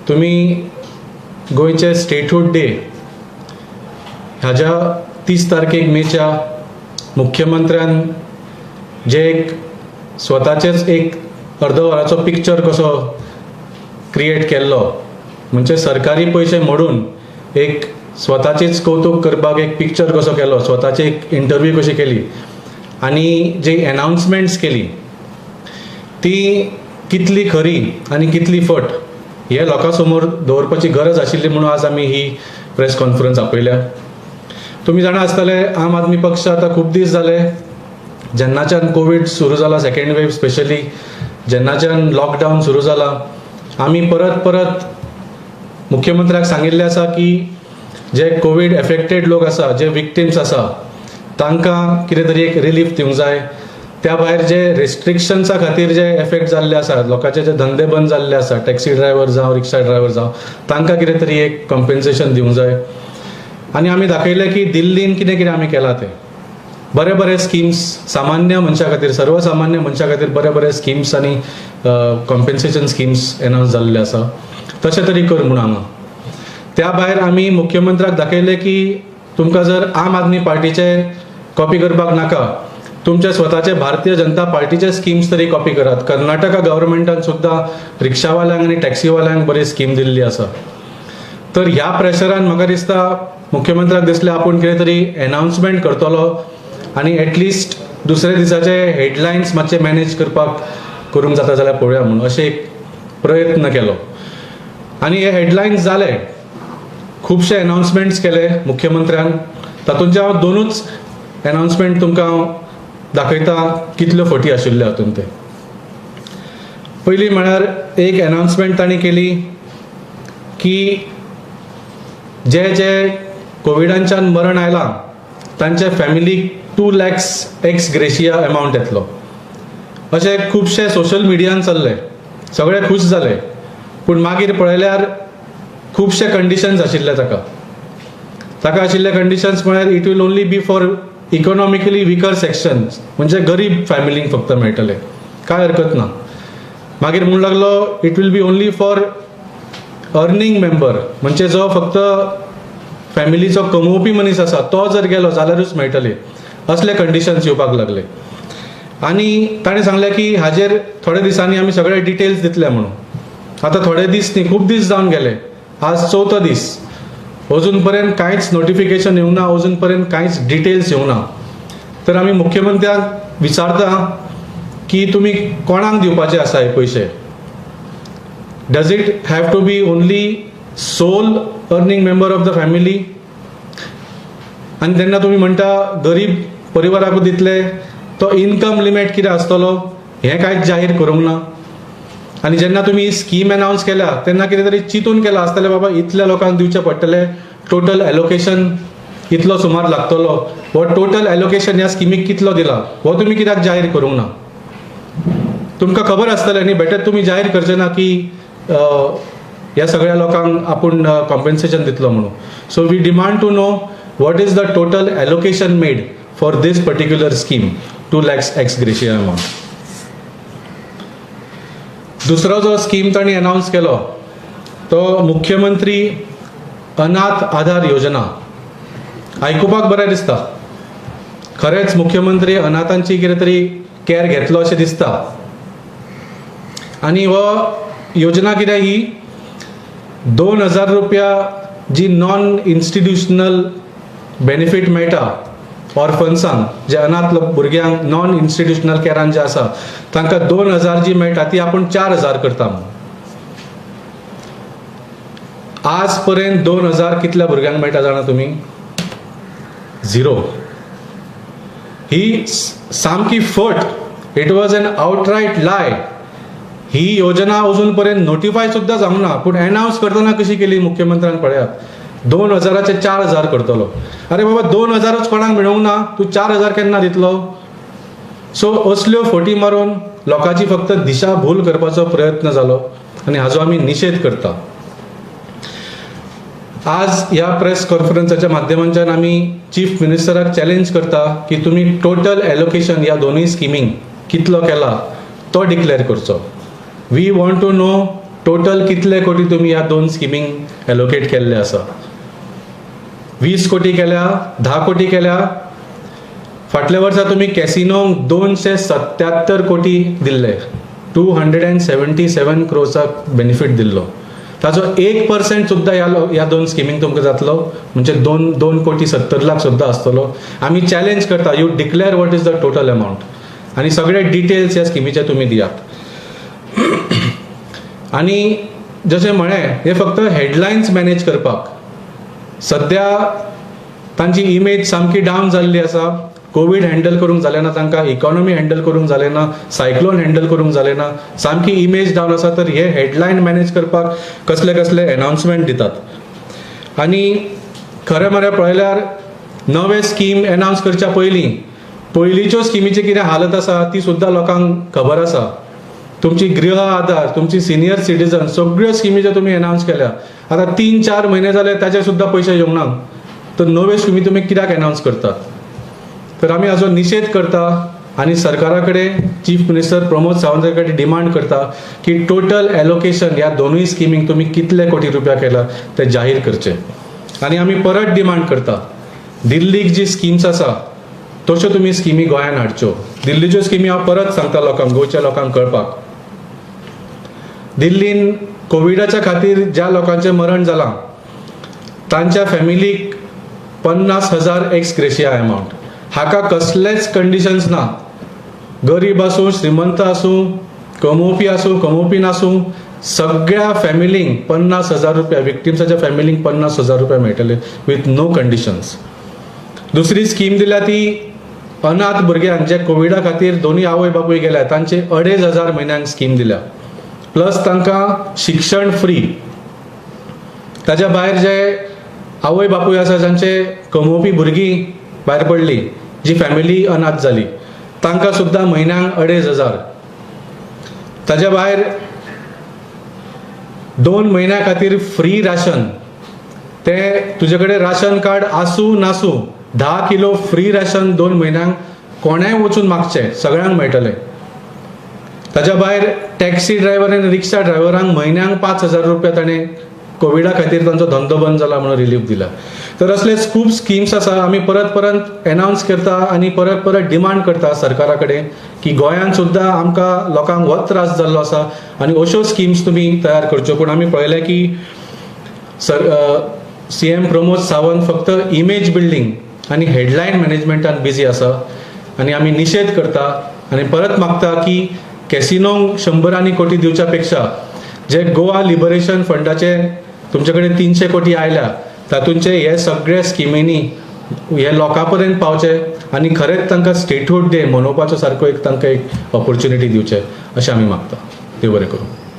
तुम्ही गोयचे statehood day ह्याच्या 30 तारखेक मेच्या मुख्यमंत्र्यान जे एक स्वताचेच एक अर्दवराचो पिक्चर कसो क्रिएट केल्लो, म्हणजे सरकारी पैसे मोडून एक स्वताचेच कौतुक करपाक एक पिक्चर कसो केलो, स्वताची एक इंटरव्यू कशी केली आणि जी अनाउन्समेंट्स केली ती कितली खरी आणि कितली फट हे लोकांसमोर दवरपाची गरज आशिल्ली म्हणून आज आमी ही प्रेस कॉन्फरन्स आपयल्या. तुम्ही जाणा आसतले आम आदमी पक्ष आता खूब दीस जाले जेन्नाच्यान कोविड सुरू जाला, सेकंड वेव्ह स्पेशली जेन्नाच्यान लॉकडावन सुरू जाला, आमी परत परत मुख्यमंत्र्याक सांगिल्लें आसा की जे कोविड एफेक्टेड लोक आसा, जे विक्टिम्स आसा तांकां कितें तरी एक रिलीफ दिवंक जाय. त्या भायर जे रेस्ट्रिक्शन्सा खातीर जे एफेक्ट जाल्ले आसा, लोकांचे जे धंदे बंद जाल्ले आसा, टॅक्सी ड्रायव्हर जावं रिक्षा ड्रायव्हर जावं, तांकां कितें तरी एक कॉम्पेन्सेशन दिवंक जाय. आनी आमी दाखयलें की दिल्लीन कितें कितें आमी केलां तें बरे बरे स्किम्स सामान्य मनशा खातीर, सर्वसामान्य मनशा खातीर बरे बरे स्किम्स आनी कॉम्पेन्सेशन स्किम्स अनाउन्स जाल्ले आसा. तशें तरी कर म्हणून हांगा. त्या भायर आमी मुख्यमंत्र्याक दाखयलें की तुमकां जर आम आदमी पार्टीचे कॉपी करपाक नाका, तुमचे स्वताचे भारतीय जनता पार्टीचे स्किम्स तरी कॉपी करात. कर्नाटका गव्हर्मेंटान सुद्दां रिक्षावाल्यांक आनी टॅक्सीवाल्यांक बरी स्कीम दिल्ली आसा. तर ह्या प्रेशरान म्हाका दिसता मुख्यमंत्र्याक दिसलें आपूण कितें तरी अनाउन्समेंट करतलो आनी एटलिस्ट दुसरे दिसाचे हेडलायन्स मातशे मॅनेज करपाक करूंक जाता जाल्यार पळोवया म्हणून अशें एक प्रयत्न केलो. आनी हे हेडलायन्स जाले, खुबशे अनाउन्समेंट्स केले मुख्यमंत्र्यान. तातूंतचे हांव दोनूच अनाउन्समेंट तुमकां हांव दाखयता कितल्यो फटी आशिल्ल्यो हातूंत ते. पयली म्हळ्यार एक अनाउन्समेंट तांणी केली की जे जे कोविडांच्यान मरण आयलां तांच्या फॅमिलीक 2 lakhs एक्स ग्रेशिया अमावंट येतलो. अशें खुबशे सोशल मिडियान चल्ले, सगळे खूश जाले. पूण मागीर पळयल्यार खुबशे कंडिशन्स आशिल्ले ताका आशिल्ले कंडिशन्स म्हळ्यार it will only be for economically weaker sections, म्हणजे गरीब फॅमिलींक फक्त मेळटले, काय हरकत ना. मागीर म्हणूंक लागलो it will be only for earning member, म्हणजे जो फक्त फॅमिलीचो कमोवपी मनीस आसा तो जर गेलो जाल्यारूच मेळटले. असले कंडिशन्स येवपाक लागले. आनी ताणें सांगलें की हाजेर थोड्या दिसांनी आमी सगळे डिटेल्स दितले म्हणून. आतां थोडे दीस न्ही, खूब दीस जावन गेले, आज 4थो दीस, अजून पर्यंत कांयच नोटिफिकेशन येवना, अजून पर्यंत कांयच डिटेल्स येवना. तर आमी मुख्यमंत्र्याक विचारता की तुमी कोणाक दिवपाचे आसा हे पयशे? Does it have to be only sole earning member of the family? आनी तेन्ना तुमी म्हणटा गरीब परिवाराकूच दितले, तो इनकम लिमीट कितें आसतलो हें कांयच जाहीर करूंक ना. आनी जेन्ना तुमी ही स्कीम अनाउन्स केल्या तेन्ना कितें तरी चिंतून केलां आसतलें बाबा इतल्या लोकांक दिवचे पडटले, टोटल एलोकेशन इतलो सुमार लागतलो, हो टोटल एलोकेशन ह्या स्किमीक कितलो दिला हो तुमी कित्याक जाहीर करूंक ना? तुमकां खबर आसतलें न्ही, बेटर तुमी जाहीर करचें ना की ह्या सगळ्या लोकांक आपूण कॉम्पेन्सेशन दितलो म्हणून. So we demand to know what is the total allocation made for this particular scheme, 2 lakhs ex gratia amount. दुसरो जो स्कीम तांणी अनाउन्स केलो तो मुख्यमंत्री अनाथ आधार योजना. आयकुपाक बरें दिसता, खरेंच मुख्यमंत्री अनाथांची कितें तरी कॅर घेतलो अशें दिसता. आनी हो योजना कितें ही 2000 रुपया जी नॉन इन्स्टिट्युशनल बेनिफीट मेळटा ऑर्फन्सांक, जे अनाथ भुरग्यांक नॉन इन्स्टिट्युशनल कॅरान जे आसा तांकां 2000 जी मेळटा ती आपूण 4000 करता. आज पर्यंत 2000 कितल्या भुरग्यांक मेळटा जाणा तुमी? 0. ही सामकी फट. इट वॉज एन आउटरायट लाय. ही योजना अजून पर्यंत नोटिफाय सुद्दां जावंक ना, पूण अनाउन्स करतना कशी केली मुख्यमंत्र्यान पळयात, 2000चे 4000 करतलो. अरे बाबा 2000च कोणाक मेळूंक ना, तूं 4000 केन्ना दितलो? सो असल्यो फटी मारून लोकांची फक्त दिशाभूल करपाचो प्रयत्न जालो आनी हाजो आमी निशेध करता. आज ह्या प्रेस कॉन्फरन्साच्या माध्यमांच्यान आमी चीफ मिनिस्टराक चॅलेंज करता की तुमी टोटल एलोकेशन ह्या दोनूय स्किमींक कितलो केला तो डिक्लेअर करचो. We want to know total कितले कोटी तुम्ही ह्या 2 स्किमींक एलोकेट केल्ले आसा? 20 कोटी केल्या, 10 कोटी केल्या. फाटल्या वर्सा तुम्ही कॅसिनोक 277 कोटी दिल्ले, 277 क्रोर्साक बेनिफीट दिल्लो. ताजो 1% सुद्धा ह्या 2 स्किमींक तुमकां जातलो, म्हणजे 2 कोटी 70 लाख सुद्धा आसतलो. आमी चॅलेंज करता, you declare what is the total amount आणि सगळे डिटेल्स ह्या स्किमीचे तुम्ही दियात. आणि जशें म्हळें, हे फक्त हेडलायन्स मॅनेज करपाक. सध्या तांची इमेज सामकी डावन जाल्ली आसा. कोविड हँडल करूंक जालें ना तांकां, इकॉनॉमी हँडल करूंक जालें ना, सायक्लोन हँडल करूंक जालें ना, सामकी इमेज डावन आसा. तर हे हेडलायन मॅनेज करपाक कसले कसले अनाउन्समेंट दितात. आनी खरें म्हळ्यार पळयल्यार नवे स्कीम अनाउन्स करच्या पयलींच्यो स्किमीची कितें हालत आसा ती सुद्धा लोकांक खबर आसा. तुमची गृह आधार, तुमची सिनियर सिटीजन, सगळ्यो स्किमी ज्यो तुमी अनाउन्स केल्या, आतां 3-4 म्हयने जाले ताचे सुद्धा पयशे येवंक ना. तर नव्यो स्किमी तुमी कित्याक अनाउन्स करतात? तर आमी हाचो निशेध करता आणि सरकारा कडेन चीफ मिनिस्टर प्रमोद सावंत कडेन डिमांड करता की टोटल एलोकेशन ह्या दोनूय स्किमींक तुमी कितले कोटी रुपया केला ते जाहीर करचे. आणि आमी परत डिमांड करता, दिल्लीक जी स्किम्स आसा तश्यो तुमी स्किमी गोंयांत हाडच्यो. दिल्लीच्यो स्किमी हांव परत सांगता लोकांक, गोंयच्या लोकांक कळपाक. दिल्लीन कोविडाच्या खातीर ज्या लोकांचें मरण जालां तांच्या फॅमिलीक 50,000 एक्स ग्रेशिया अमाउंट. हाका कसलेच कंडिशन्स ना. गरीब आसूं, श्रीमंत आसूं, कमोवपी आसूं, कमोवपी नासूं, सगळ्या फॅमिलींक 50,000 रुपया, विक्टिम्साच्या फॅमिलींक 50,000 रुपया मेळटले विथ नो कंडिशन्स. दुसरी स्कीम दिल्या ती अनाथ भुरग्यांक जे कोविडा खातीर दोन्ही आवय बापूय गेल्या तांचे 2,500 म्हयन्यांक स्कीम दिल्या. प्लस तांकां शिक्षण फ्री. ताच्या भायर जे आवय बापूय आसा जांचे कमोवपी भुरगीं भायर पडली, जी फॅमिली अनाथ जाली, तांकां सुद्धा म्हयन्यांक 2,500. ताच्या भायर 2 म्हयन्या खातीर फ्री राशन. ते तुजे कडेन राशन कार्ड आसूं नासूं 10 किलो फ्री राशन 2 म्हयन्यांक कोणाय वचून मागचें, सगळ्यांक मेळटलें. ताच्या भायर टॅक्सी ड्रायव्हर आनी रिक्षा ड्रायव्हरांक म्हयन्यांक 5,000 रुपया ताणें कोविडा खातीर तांचो धंदो बंद जाला म्हणून रिलीफ दिला. तर असले खूब स्किम्स आसा. आमी परत परत अनाउन्स करता आनी परत परत डिमांड करता सरकारा कडेन की गोंयांत सुद्धा आमकां लोकांक हो त्रास जाल्लो आसा आनी अश्यो स्किम्स तुमी तयार करच्यो. पूण आमी पळयलें की CM प्रमोद सावंत फक्त इमेज बिल्डींग आनी हेडलायन मॅनेजमेंटान बिजी आसा. आनी आमी निशेध करता आनी परत मागता की कॅसिनोंक 100 कोटी दिवच्या पेक्षा जे गोवा लिबरेशन फंडाचे तुमचे कडेन 300 कोटी आयल्या तातूंचे हे सगळे स्किमींनी हे लोकां पर्यंत पावचे आनी खरेंच तांकां स्टेटहूड डे मनोवपाचो सारको तांकां एक ऑपॉर्च्युनिटी दिवचे अशें आमी मागता. देव बरें करूं.